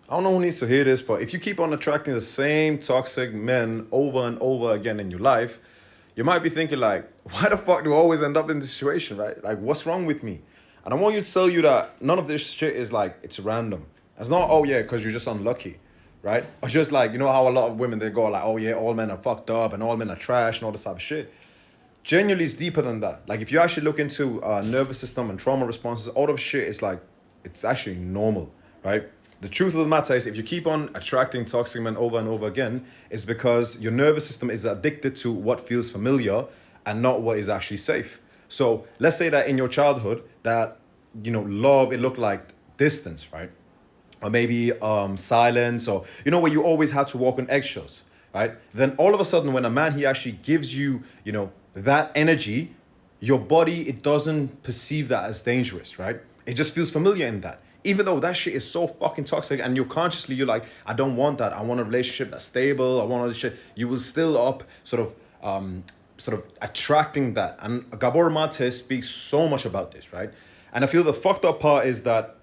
I don't know who needs to hear this, but if you keep on attracting the same toxic men over and over again in your life, you might be thinking like, why the fuck do I always end up in this situation, right? Like, what's wrong with me? And I want you to tell you that none of this shit is like, it's random. It's not, oh yeah, because you're just unlucky, right? It's just like, you know how a lot of women, they go like, oh yeah, all men are fucked up and all men are trash and all this type of shit. Genuinely, it's deeper than that. Like, if you actually look into nervous system and trauma responses, all of shit is like, it's actually normal, right? The truth of the matter is, if you keep on attracting toxic men over and over again, it's because your nervous system is addicted to what feels familiar and not what is actually safe. So let's say that in your childhood, that love, it looked like distance, right? Or maybe silence, or where you always had to walk on eggshells, right? Then all of a sudden, when a man, he actually gives you, that energy, your body, it doesn't perceive that as dangerous, right? It just feels familiar in that. Even though that shit is so fucking toxic, and you're like, I don't want that. I want a relationship that's stable. I want all this shit. You will still up sort of attracting that. And Gabor Mate speaks so much about this, right? And I feel the fucked up part is that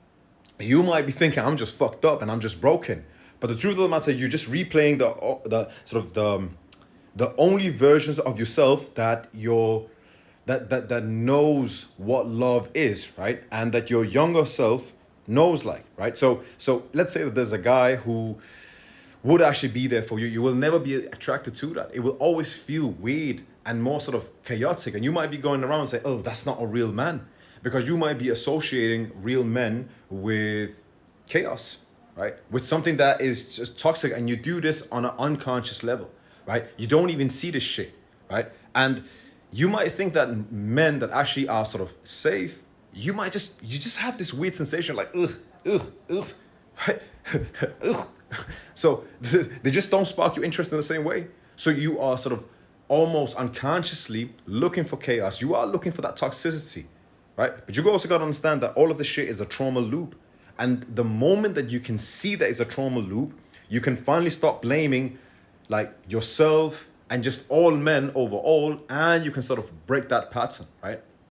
you might be thinking, I'm just fucked up and I'm just broken. But the truth of the matter, you're just replaying the sort of the only versions of yourself that that knows what love is, right? And that your younger self knows, like, right? So let's say that there's a guy who would actually be there for you. You will never be attracted to that. It will always feel weird and more sort of chaotic. And you might be going around and say, oh, that's not a real man. Because you might be associating real men with chaos, right? With something that is just toxic. And you do this on an unconscious level, right? You don't even see this shit, right? And you might think that men that actually are sort of safe, you just have this weird sensation like, ugh, ugh, ugh, right? Ugh. So they just don't spark your interest in the same way. So you are sort of almost unconsciously looking for chaos. You are looking for that toxicity, right? But you also got to understand that all of this shit is a trauma loop. And the moment that you can see that it's a trauma loop, you can finally stop blaming like yourself and just all men overall, and you can sort of break that pattern, right?